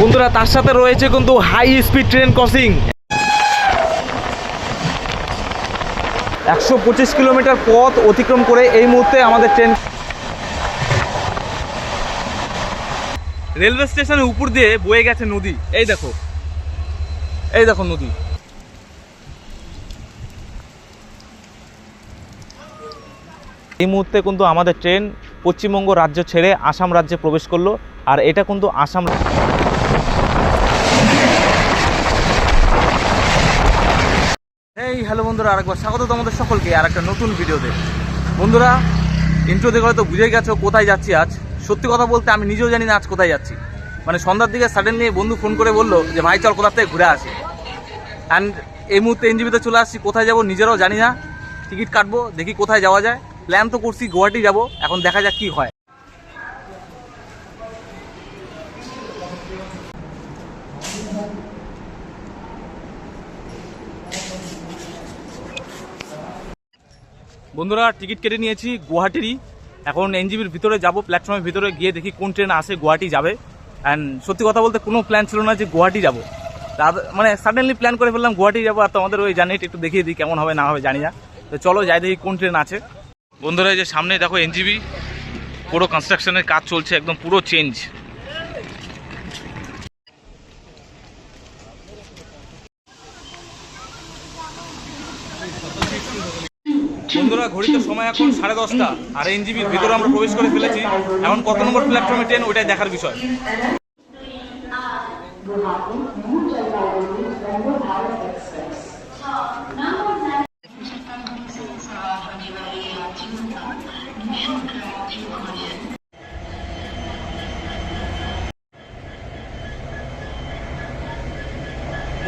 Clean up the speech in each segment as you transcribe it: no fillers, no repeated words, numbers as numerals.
বন্ধুরা তার সাথে রয়েছে কিন্তু high speed train crossing. 125 kilometre পথ অতিক্রম করে এই মুহূর্তে আমাদের ট্রেন রেলওয়ে স্টেশনের উপর দিয়ে বয়ে গেছে নদী। এই দেখো নদী। এই মুহূর্তে কিন্তু আমাদের ট্রেন পশ্চিমবঙ্গ রাজ্য ছেড়ে আসাম রাজ্যে প্রবেশ করলো। আর এটা কিন্তু আসাম। এই হ্যালো বন্ধুরা, আরেকবার স্বাগত তোমাদের সকলকে আর একটা নতুন ভিডিওতে। বন্ধুরা ইন্ট্রো দেখে হয়তো বুঝে গেছো কোথায় যাচ্ছি আজ। সত্যি কথা বলতে আমি নিজেও জানি না আজ কোথায় যাচ্ছি। মানে সন্ধ্যার দিকে সাডেনলি বন্ধু ফোন করে বললো যে ভাই চল কোথা থেকে ঘুরে আসি। অ্যান্ড এই মুহূর্তে এনজিবিতে চলে আসছি। কোথায় যাব নিজেরাও জানি না। টিকিট কাটবো, দেখি কোথায় যাওয়া যায়। প্ল্যান তো করছি গুয়াহাটি যাব, এখন দেখা যাক কি হয়। বন্ধুরা টিকিট কেটে নিয়েছি গুয়াহাটিরই। এখন এনজিবির ভিতরে যাব, প্ল্যাটফর্মের ভিতরে গিয়ে দেখি কোন ট্রেন আসে গুয়াহাটি যাবে। অ্যান্ড সত্যি কথা বলতে কোনো প্ল্যান ছিল না যে গুয়াহাটি যাব, মানে সাডেনলি প্ল্যান করে ফেললাম গুয়াহাটি যাবো। আর তোমাদের ওই জার্নিটা একটু দেখিয়ে দিই কেমন হবে না হবে জানি না। তো চলো যাই দেখি কোন ট্রেন আছে। বন্ধুরা এই যে সামনে দেখো এনজিবি, পুরো কনস্ট্রাকশনের কাজ চলছে, একদম পুরো চেঞ্জ। বন্ধুরা ঘড়িতে সময় এখন 10:30 আর এনজিবির ভিতরে আমরা প্রবেশ করে ফেলেছি। এখন কত নম্বর প্ল্যাটফর্মে ট্রেন ওইটাই দেখার বিষয়।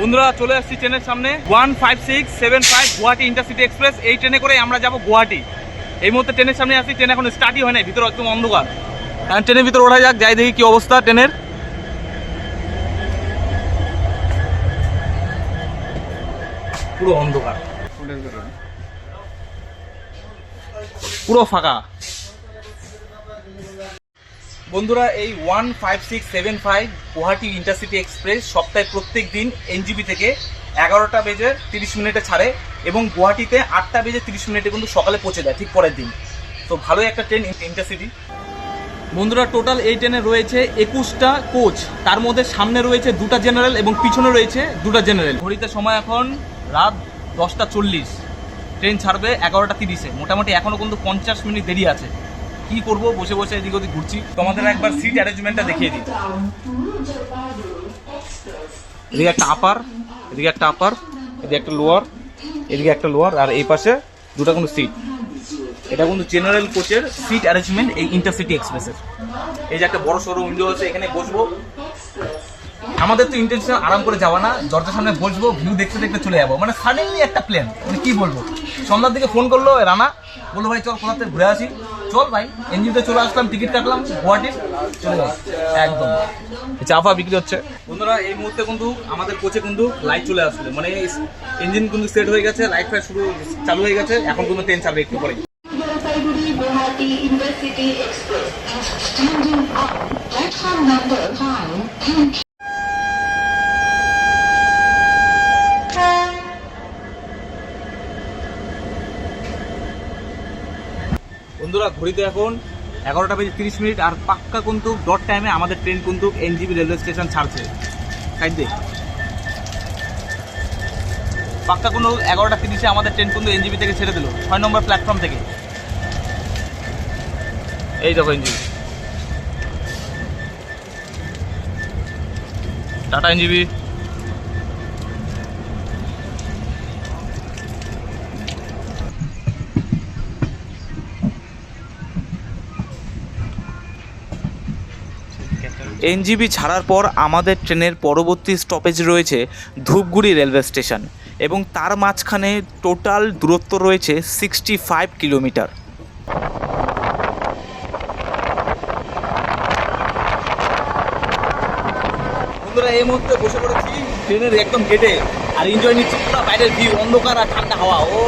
বন্ধুরা চলে আসছি ট্রেনের সামনে। 15675 গুয়াহাটি ইন্টারসিটি এক্সপ্রেস। এই ট্রেনে করে আমরা যাব গুয়াহাটি। এই মুহূর্তে ট্রেনের সামনে আসছি। ট্রেন এখন স্টার্টই হয় নাই, ভিতরে একদম অন্ধকার। কারণ ট্রেনের ভিতরে ওঠা যাক, যাই দেখি কি অবস্থা ট্রেনের। পুরো অন্ধকার, পুরো ফাঁকা। বন্ধুরা এই 15675 গুয়াহাটি ইন্টারসিটি এক্সপ্রেস সপ্তাহে প্রত্যেক দিন এনজিবি থেকে 11টা বেজে 30 মিনিটে ছাড়ে এবং গুয়াহাটিতে 8টা বেজে 30 মিনিটে কিন্তু সকালে পৌঁছে দেয় ঠিক পরের দিন। তো ভালোই একটা ট্রেন ইন্টারসিটি। বন্ধুরা টোটাল এই ট্রেনে রয়েছে 21টা কোচ। তার মধ্যে সামনে রয়েছে 2টা জেনারেল এবং পিছনে রয়েছে 2টা জেনারেল। ঘড়িতে সময় এখন রাত 10:40। ট্রেন ছাড়বে 11:30-এ। মোটামুটি এখনও কিন্তু 50 মিনিট দেরি আছে। কি করবো, বসে বসে এদিক ওদিক ঘুরছি। তোমাদের একবার সিট অ্যারেঞ্জমেন্টটা দেখিয়ে দিই। এদিকে একটা আপার, এদিকে একটা আপার, এদিকে একটা লোয়ার, এদিকে একটা লোয়ার, আর এই পাশে দুটো কিন্তু সিট। এটা কিন্তু জেনারেল কোচের সিট অ্যারেঞ্জমেন্ট এই ইন্টারসিটি এক্সপ্রেসের। এই যে একটা বড় সড়ো উইন্ডো আছে, এখানে বসবো। আমাদের তো ইন্টেনশন আরাম করে যাওয়া না, দরজার সামনে বসবো, ভিউ দেখতে দেখতে চলে যাবো। মানে সাডেনলি একটা প্ল্যান, মানে কি বলবো। সন্ধ্যার দিকে ফোন করলো রানা, বললো ভাই চল কোথা থেকে ঘুরে আসি। চল ভাই, এনজিওতে চলে আসলাম, টিকিট কাটলাম, গুয়াহাটির চলে যাই একদম। চা ফা বিক্রি হচ্ছে। বন্ধুরা এই মুহূর্তে কিন্তু আমাদের কোচে কিন্তু লাইট চলে আসলো, মানে ইঞ্জিন কিন্তু সেট হয়ে গেছে, লাইট ফাইট শুরু চালু হয়ে গেছে। এখন কিন্তু ট্রেন ছাড়বে একটু পরে। Guwahati Intercity Express standing up platform number 5. বন্ধুরা ঘড়িতে এখন 11টা বেজে 30 মিনিট আর পাক্কা কিন্তু ডট টাইমে আমাদের ট্রেন কিন্তু এনজিবি রেলওয়ে স্টেশন ছাড়ছে। সাইডে পাক্কা কোনো 11:30-এ আমাদের ট্রেন কিন্তু এনজিবি থেকে ছেড়ে দিল 6 নম্বর প্ল্যাটফর্ম থেকে। এই দেখো এনজিবি, টাটা এনজিবি। এনজিবি ছাড়ার পর আমাদের ট্রেনের পরবর্তী স্টপেজ রয়েছে ধূপগুড়ি রেলওয়ে স্টেশন এবং তার মাঝখানে টোটাল দূরত্ব রয়েছে 65 কিলোমিটার। বন্ধুরা এই মুহূর্তে বসে পড়েছি ট্রেনের একদম গেটে আর এনজয় নিচ্ছি পুরো বাইরের ভিউ, অন্ধকার আর ঠান্ডা হাওয়া। ও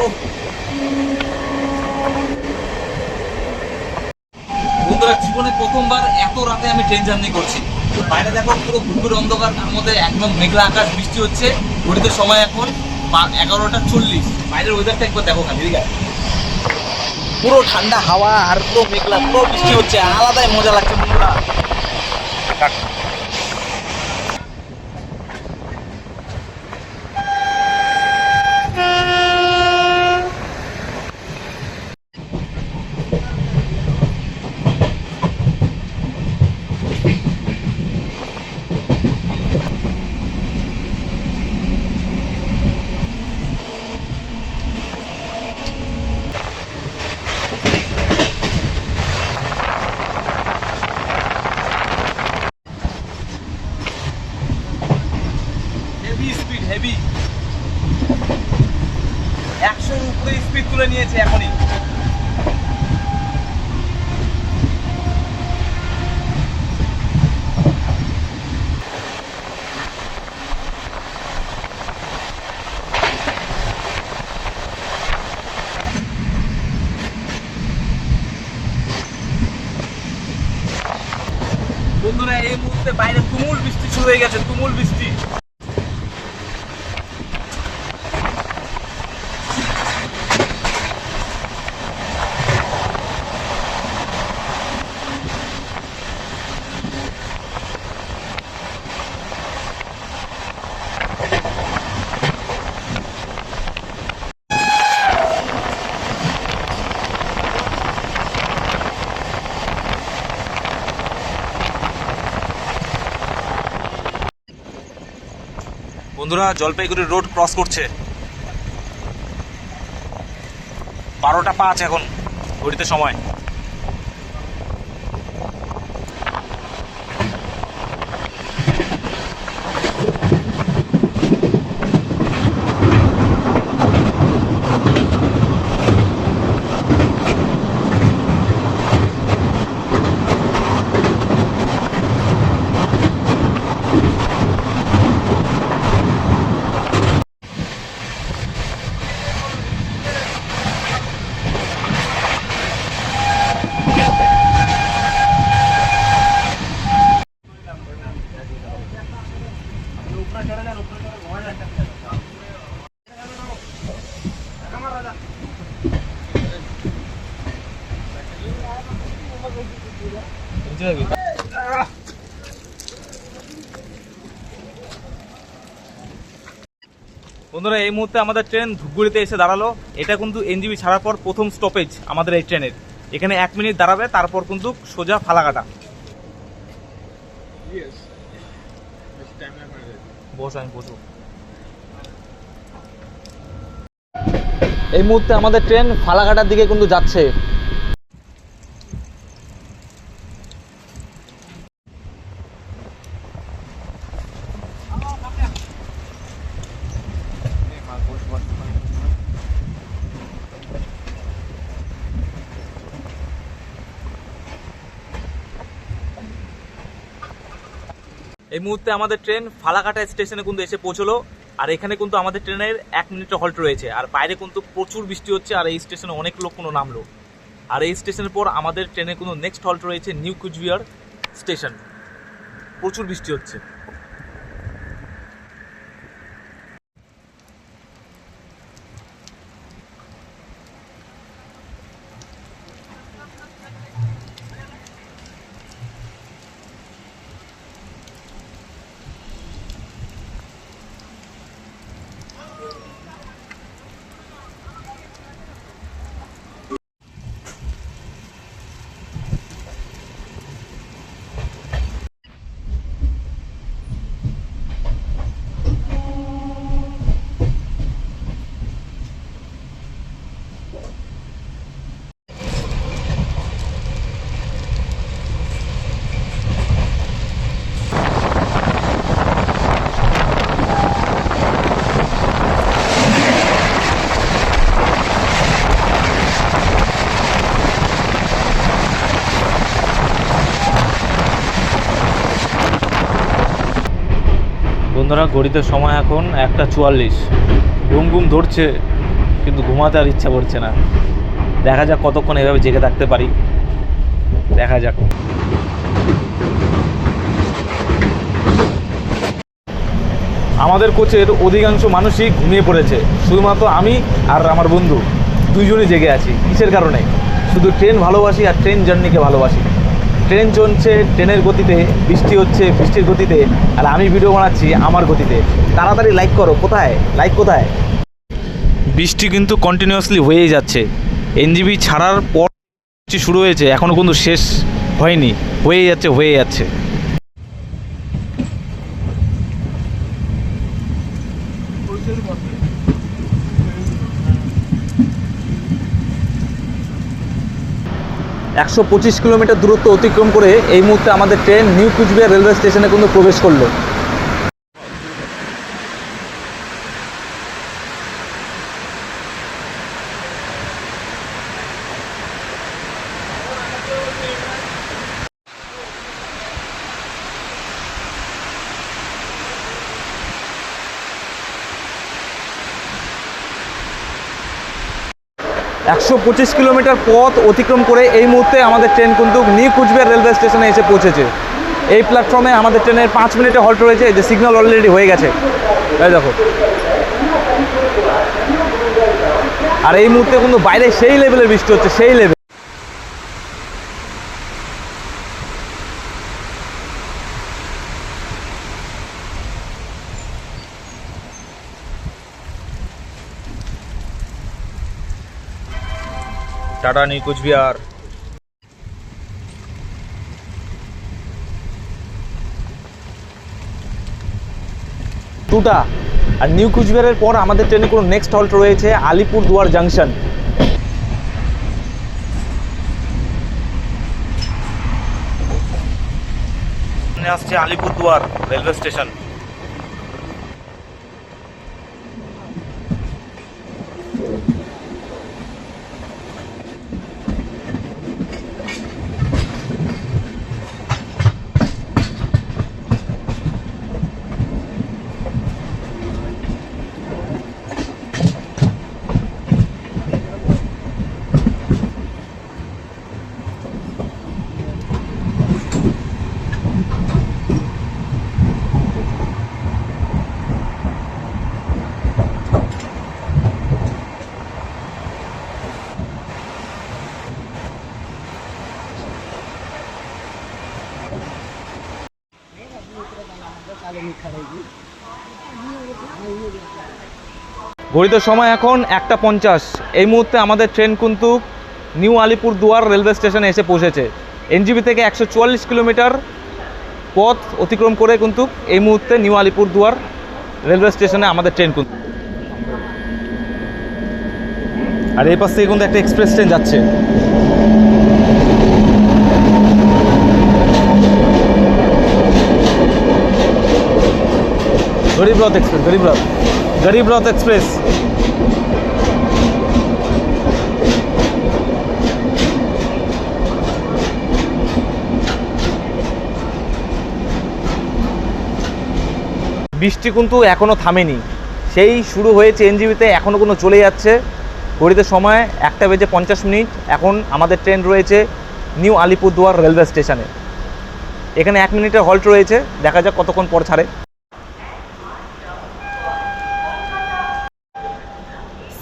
বন্ধুরা জীবনে প্রথমবার এত রাতে আমি ট্রেন জার্নি করছি। তো বাইরে দেখো পুরো ঘুরঘুর অন্ধকার, তার মধ্যে একদম মেঘলা আকাশ, বৃষ্টি হচ্ছে। ঘড়িতে সময় এখন 11টা 40। বাইরের ওয়েদারটা একবার দেখো খালি, ঠিক আছে? পুরো ঠান্ডা হাওয়া আর পুরো মেঘলা, পুরো বৃষ্টি হচ্ছে, আলাদাই মজা লাগছে বন্ধুরা। হেভি স্পিড, হেভি 100-র উপরে স্পিড তুলে নিয়েছে এখনই। বন্ধুরা এই মুহূর্তে বাইরে তুমুল বৃষ্টি শুরু হয়ে গেছে, তুমুল বৃষ্টি। বন্ধুরা জলপাইগুড়ি রোড ক্রস করছে, 12টা 5 এখন ঘড়িতে সময়। বন্ধুরা এই মুহূর্তে আমাদের ট্রেন ধূপগুড়িতে এসে দাঁড়ালো। এটা কিন্তু এনজিবি ছাড়ার পর প্রথম স্টপেজ আমাদের এই ট্রেনের। এখানে 1 মিনিট দাঁড়াবে, তারপর কিন্তু সোজা ফালাকাটা। বসো। এই মুহূর্তে আমাদের ট্রেন ফালাকাটার দিকে কিন্তু যাচ্ছে। এই মুহূর্তে আমাদের ট্রেন ফালাকাটা স্টেশনে কিন্তু এসে পৌঁছলো। আর এখানে কিন্তু আমাদের ট্রেনের 1 মিনিটের হল্ট রয়েছে। আর বাইরে কিন্তু প্রচুর বৃষ্টি হচ্ছে, আর এই স্টেশনে অনেক লোক কোনো নামলো। আর এই স্টেশনের পর আমাদের ট্রেনে কিন্তু নেক্সট হল্ট রয়েছে নিউ কুচবিহার স্টেশন। প্রচুর বৃষ্টি হচ্ছে। বন্ধুরা ঘড়িতে সময় এখন 1টা 44। ঘুম ঘুম ধরছে, কিন্তু ঘুমাতে আর ইচ্ছা করছে না। দেখা যাক কতক্ষণ এভাবে জেগে থাকতে পারি, দেখা যাক। আমাদের কোচের অধিকাংশ মানুষই ঘুমিয়ে পড়েছে, শুধুমাত্র আমি আর আমার বন্ধু দুইজনই জেগে আছি। কিসের কারণে? শুধু ট্রেন ভালোবাসি আর ট্রেন জার্নিকে ভালোবাসি। ট্রেন চলছে ট্রেনের গতিতে, বৃষ্টি হচ্ছে বৃষ্টির গতিতে, আর আমি ভিডিও বানাচ্ছি আমার গতিতে। তাড়াতাড়ি লাইক করো। কোথায় লাইক? কোথায়? বৃষ্টি কিন্তু কন্টিনিউয়াসলি হয়েই যাচ্ছে। এনজিবি ছাড়ার পর বৃষ্টি শুরু হয়েছে, এখনও কিন্তু শেষ হয়নি, হয়ে যাচ্ছে। 125 কিলোমিটার দূরত্ব অতিক্রম করে এই মুহূর্তে আমাদের ট্রেন নিউ কুচবিহার রেলওয়ে স্টেশনে কিন্তু প্রবেশ করলো। একশো 25 কিলোমিটার পথ অতিক্রম করে এই মুহূর্তে আমাদের ট্রেন কিন্তু নিউ কুচবিহার রেলওয়ে স্টেশনে এসে পৌঁছেছে। এই প্ল্যাটফর্মে আমাদের ট্রেনের 5 মিনিটে হল্ট রয়েছে। এই যে সিগন্যাল অলরেডি হয়ে গেছে, এই দেখো। আর এই মুহূর্তে কিন্তু বাইরে সেই লেভেলের বৃষ্টি হচ্ছে, সেই লেভেল। Tata new Cooch Behar. টুটা আর নিউ কুচবিহারের পর আমাদের ট্রেনে কোনো নেক্সট হল্ট রয়েছে আলিপুরদুয়ার জাংশন। আসছে আলিপুরদুয়ার রেলওয়ে স্টেশন। ঘড়িতে সময় এখন 1:50। এই মুহূর্তে আমাদের ট্রেন কিন্তু নিউ আলিপুরদুয়ার রেলওয়ে স্টেশনে এসে পৌঁছেছে। এনজিবি থেকে 144 কিলোমিটার পথ অতিক্রম করে কিন্তু এই মুহূর্তে নিউ আলিপুরদুয়ার রেলওয়ে স্টেশনে আমাদের ট্রেন কিন্তু। আর এই পাশ থেকে কিন্তু একটা এক্সপ্রেস ট্রেন যাচ্ছে। गरीब रथ एक्सप्रेस, गरीब रथ एक्सप्रेस। বৃষ্টি কিন্তু এখনো থামেনি, সেই শুরু হয়েছে এনজিবিতে, এখনো কোনো চলে যাচ্ছে। ঘড়িতে সময় 1:50। এখন আমাদের ট্রেন রয়েছে নিউ আলিপুরদুয়ার রেলওয়ে স্টেশনে। এখানে 1 মিনিটের হল্ট রয়েছে, দেখা যাক কতক্ষণ পর ছাড়ে।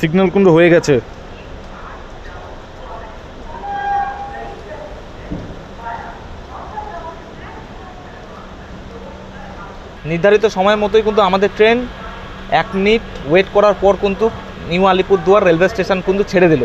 সিগন্যাল কিন্তু হয়ে গেছে। নির্ধারিত সময়ের মতোই কিন্তু আমাদের ট্রেন 1 মিনিট ওয়েট করার পর কিন্তু নিউ আলিপুরদুয়ার রেলওয়ে স্টেশন কিন্তু ছেড়ে দিল।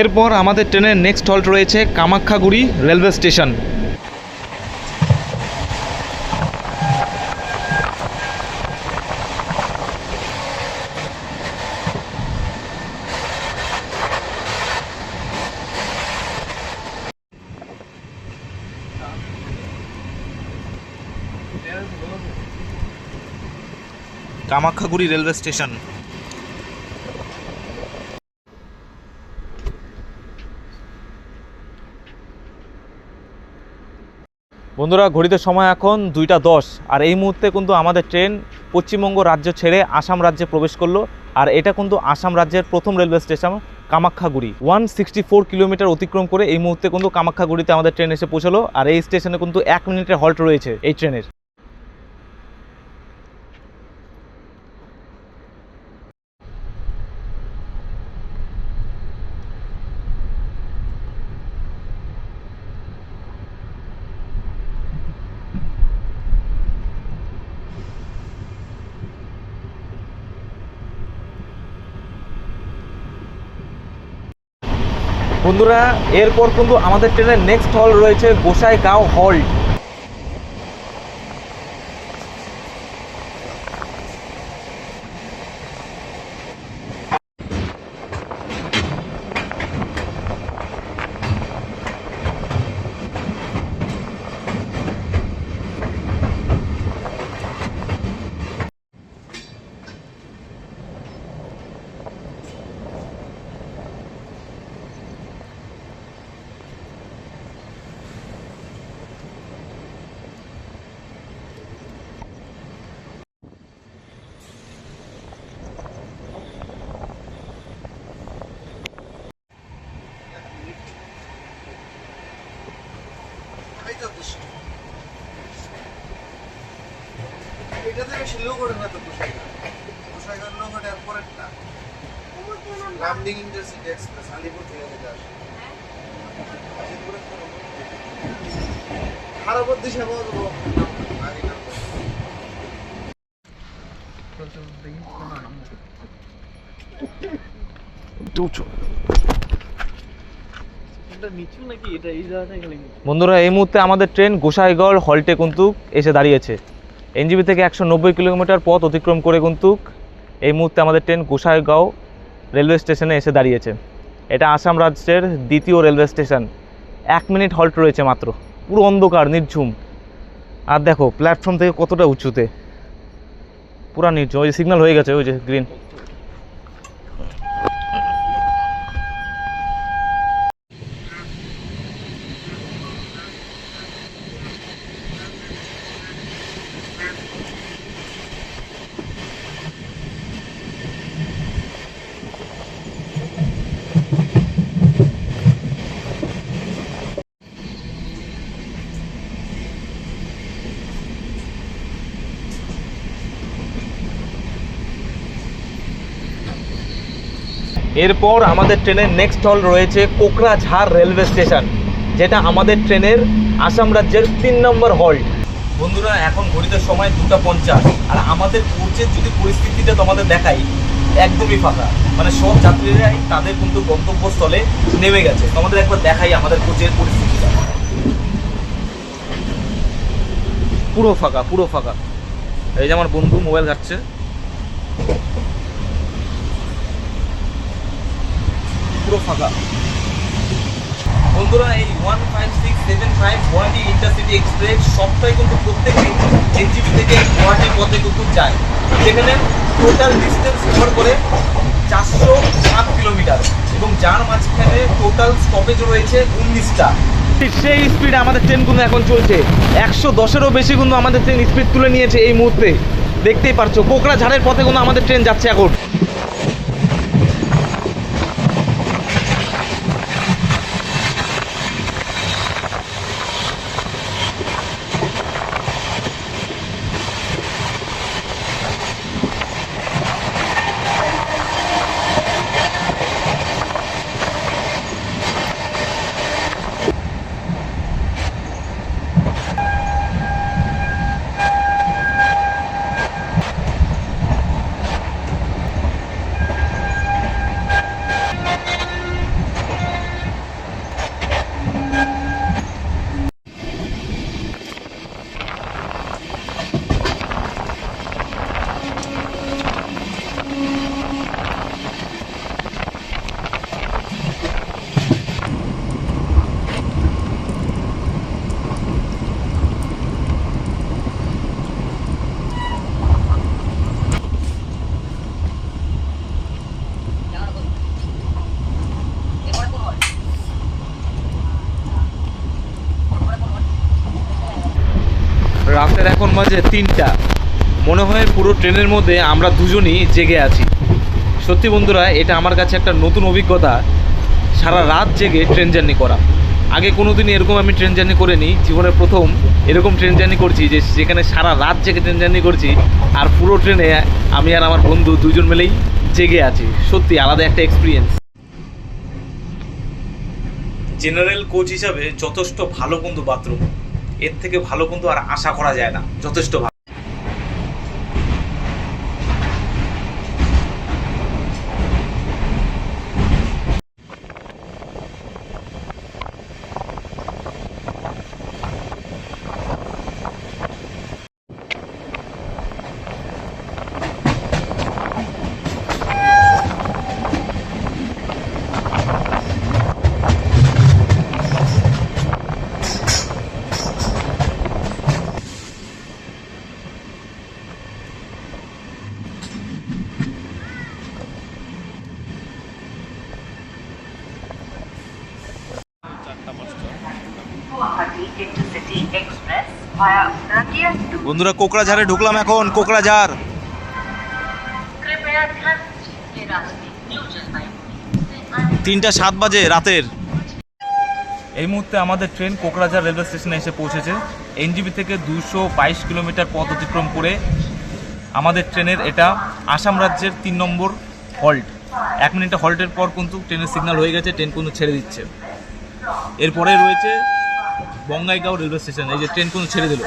এরপর আমাদের ট্রেনের নেক্সট হল্ট রয়েছে Kamakhyaguri railway station. Kamakhyaguri railway station. বন্ধুরা, ঘড়িতে সময় এখন 2টা 10, আর এই মুহূর্তে কিন্তু আমাদের ট্রেন পশ্চিমবঙ্গ রাজ্য ছেড়ে আসাম রাজ্যে প্রবেশ করলো। আর এটা কিন্তু আসাম রাজ্যের প্রথম রেলওয়ে স্টেশন কামাখ্যাগুড়ি। 164 কিলোমিটার অতিক্রম করে এই মুহূর্তে কিন্তু কামাখ্যাগুড়িতে আমাদের ট্রেন এসে পৌঁছলো। আর এই স্টেশনে কিন্তু 1 মিনিটের হল্ট রয়েছে এই ট্রেনের। বন্ধুরা, এরপর কিন্তু আমাদের ট্রেনের নেক্সট হল রয়েছে গোসাইগাঁও হল্ট। এটা থেকে শিলেও করে না তো গোসাইগাঁও নৌঘাট এয়ারপোর্ট না, লামডিং ইন্টারসিটি এক্সপ্রেস আলিপুর থেকে যেতে আসে খারাপের দিশা বলবো বন্ধুরা, এই মুহূর্তে আমাদের ট্রেন গোসাইগাঁও হল্টে কিন্তু এসে দাঁড়িয়েছে। এনজিবি থেকে 190 কিলোমিটার পথ অতিক্রম করে কিন্তু এই মুহূর্তে আমাদের ট্রেন গোসাইগাঁও রেলওয়ে স্টেশনে এসে দাঁড়িয়েছে। এটা আসাম রাজ্যের দ্বিতীয় রেলওয়ে স্টেশন। 1 মিনিট হল্ট রয়েছে মাত্র। পুরো অন্ধকার, নির্ঝুম। আর দেখো প্ল্যাটফর্ম থেকে কতটা উঁচুতে, পুরো নির্ঝুম। ওই যে সিগন্যাল হয়ে গেছে, ওই যে গ্রিন। এরপর আমাদের ট্রেনের নেক্সট হল রয়েছে কোকরাঝাড় রেলওয়ে স্টেশন, যেটা আমাদের ট্রেনের আসাম রাজ্যের 3 নম্বর হল্ট। বন্ধুরা, এখন ঘড়িতে সময় 2টা 50, আর আমাদের কোচের যদি পরিস্থিতিটা তোমাদের দেখাই, একদমই ফাঁকা। মানে সব যাত্রীরাই তাদের কিন্তু গন্তব্যস্থলে নেমে গেছে। তোমাদের একবার দেখাই আমাদের কোচের পরিস্থিতিটা। পুরো ফাঁকা, পুরো ফাঁকা। এই যে আমার বন্ধু মোবাইল ঘাটছে। পুরো ফাঁকা। বন্ধুরা, এই 15675 গুয়াহাটি ইন্টারসিটি এক্সপ্রেস সবটাই কিন্তু প্রত্যেক দিন এনজিপি থেকে গুয়াহাটির পথে কিন্তু যায়, যেখানে টোটাল ডিস্টেন্স কভার করে 407 কিলোমিটার, এবং যার মাঝখানে টোটাল স্টপেজ রয়েছে 19টা। সেই স্পিডে আমাদের ট্রেন কিন্তু এখন চলছে। 110-এরও বেশি কিন্তু আমাদের ট্রেন স্পিড তুলে নিয়েছে এই মুহূর্তে। দেখতেই পারছো কোকরাঝাড়ের পথে কিন্তু আমাদের ট্রেন যাচ্ছে এখন। রাতের এখন বাজে 3টা। মনে হয় পুরো ট্রেনের মধ্যে আমরা দুজনই জেগে আছি। সত্যি বন্ধুরা, এটা আমার কাছে একটা নতুন অভিজ্ঞতা, সারা রাত জেগে ট্রেন জার্নি করা। আগে কোনো দিন এরকম আমি ট্রেন জার্নি করিনি, জীবনের প্রথম এরকম ট্রেন জার্নি করছি যে যেখানে সারা রাত জেগে ট্রেন জার্নি করছি, আর পুরো ট্রেনে আমি আর আমার বন্ধু দুজন মিলেই জেগে আছি। সত্যি আলাদা একটা এক্সপিরিয়েন্স। জেনারেল কোচ হিসাবে যথেষ্ট ভালো কিন্তু বাথরুম, এর থেকে ভালো কিন্তু আর আশা করা যায় না, যথেষ্ট ভালো। Guwahati Intercity Express via Nadia 2. বন্ধুরা, কোকড়াঝাড়ে ঢুকলাম এখন, কোকড়াঝাড়। कृपया ध्यान दीजिए ये रास्ते न्यू जलपाईगुड़ी से आने 3:07 বাজে রাতের। এই মুহূর্তে আমাদের ট্রেন কোকড়াঝাড় রেলওয়ে স্টেশনে এসে পৌঁছেছে। এনজিবি থেকে 222 কিলোমিটার পথ অতিক্রম করে আমাদের ট্রেনের এটা আসাম রাজ্যের 3 নম্বর হল্ট। 1 মিনিট হল্টের পর কিন্তু ট্রেনের সিগন্যাল হয়ে গেছে, ট্রেন কিন্তু ছেড়ে দিচ্ছে। এরপরে রয়েছে বঙ্গাইগাঁও রেলওয়ে স্টেশন, এই যে ট্রেন কিন্তু ছেড়ে দিল।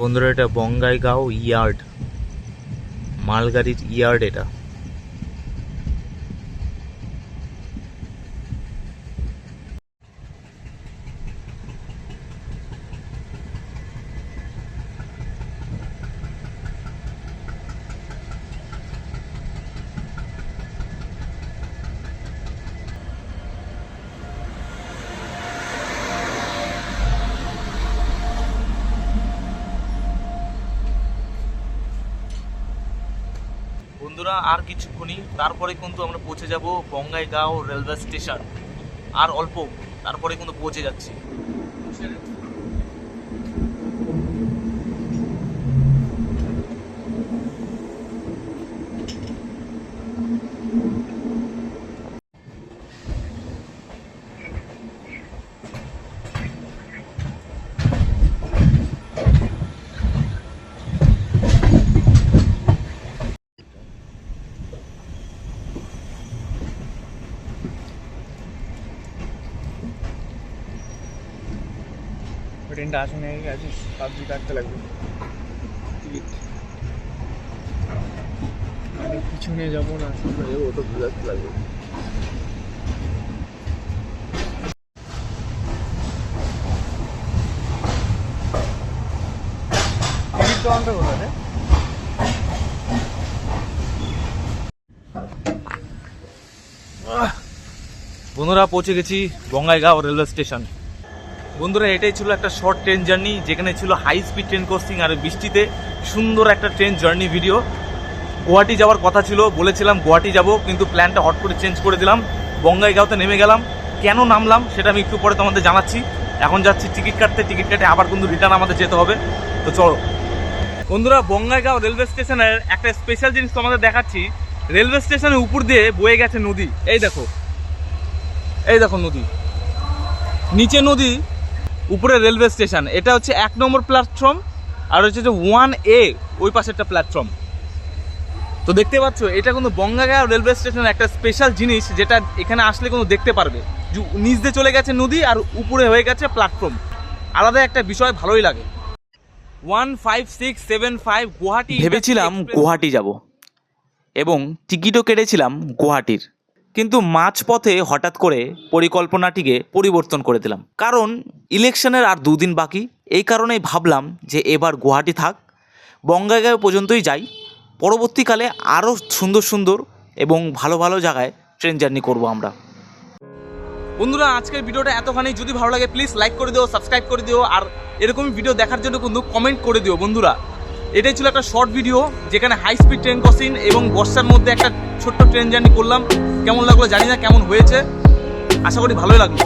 বন্ধুরা, এটা বঙ্গাইগাঁও ইয়ার্ড, মালগাড়ির ইয়ার্ড এটা। বন্ধুরা আর কিছুক্ষণই তারপরে কিন্তু আমরা পৌঁছে যাব বঙ্গাইগাঁও রেলওয়ে স্টেশন। আর অল্প, তারপরে কিন্তু পৌঁছে যাচ্ছি। ট্রেনটা আসনে গেছিস, পাবজি কাটতে লাগবে। টিকিট আমি পিছনে যাবো না, সামনে যাবো, ওটা বুঝাতে লাগবে। টিকিট কাউন্টার কোথায়? বন্ধুরা পৌঁছে গেছি বঙ্গাইগাঁও রেলওয়ে স্টেশন। বন্ধুরা এটাই ছিল একটা শর্ট ট্রেন জার্নি, যেখানে ছিল হাই স্পিড ট্রেন ক্রসিং আর বৃষ্টিতে সুন্দর একটা ট্রেন জার্নি ভিডিও। গুয়াহাটি যাওয়ার কথা ছিল, বলেছিলাম গুয়াহাটি যাব, কিন্তু প্ল্যানটা হট করে চেঞ্জ করে দিলাম, বঙ্গাইগাঁওতে নেমে গেলাম। কেন নামলাম সেটা আমি একটু পরে তোমাদের জানাচ্ছি। এখন যাচ্ছি টিকিট কাটতে, টিকিট কেটে আবার কিন্তু রিটার্ন আমাদের যেতে হবে। তো চলো বন্ধুরা, বঙ্গাইগাঁও রেলওয়ে স্টেশনের একটা স্পেশাল জিনিস তোমাদের দেখাচ্ছি। রেলওয়ে স্টেশনের উপর দিয়ে বয়ে গেছে নদী। এই দেখো, এই দেখো নদী, নিচে নদী, উপরে রেলওয়ে স্টেশন। এটা হচ্ছে 1 নম্বর প্ল্যাটফর্ম, আর হচ্ছে যে 1A ওই পাশে একটা প্ল্যাটফর্ম। তো দেখতে পাচ্ছ, এটা কিন্তু বঙ্গাইগাঁও রেলওয়ে স্টেশনের একটা স্পেশাল জিনিস, যেটা এখানে আসলে কিন্তু দেখতে পারবে। নিচ দিয়ে চলে গেছে নদী আর উপরে হয়ে গেছে প্ল্যাটফর্ম। আলাদা একটা বিষয়, ভালোই লাগে। 15675 গুয়াহাটি। ভেবেছিলাম গুয়াহাটি যাব এবং টিকিটও কেটেছিলাম গুয়াহাটির, কিন্তু মাঝপথে হঠাৎ করে পরিকল্পনাটিকে পরিবর্তন করে দিলাম, কারণ ইলেকশনের আর 2 দিন বাকি। এই কারণেই ভাবলাম যে এবার গুয়াহাটি থাক, বঙ্গাইগাঁও পর্যন্তই যাই। পরবর্তীকালে আরও সুন্দর সুন্দর এবং ভালো ভালো জায়গায় ট্রেন জার্নি করব আমরা। বন্ধুরা আজকের ভিডিওটা এতখানি। যদি ভালো লাগে প্লিজ লাইক করে দিও, সাবস্ক্রাইব করে দিও, আর এরকমই ভিডিও দেখার জন্য কিন্তু কমেন্ট করে দিও। বন্ধুরা এটাই ছিল একটা শর্ট ভিডিও, যেখানে হাই স্পিড ট্রেন ক্রসিং এবং বর্ষার মধ্যে একটা ছোট্ট ট্রেন জার্নি করলাম। কেমন লাগলো জানি না, কেমন হয়েছে, আশা করি ভালোই লাগলো।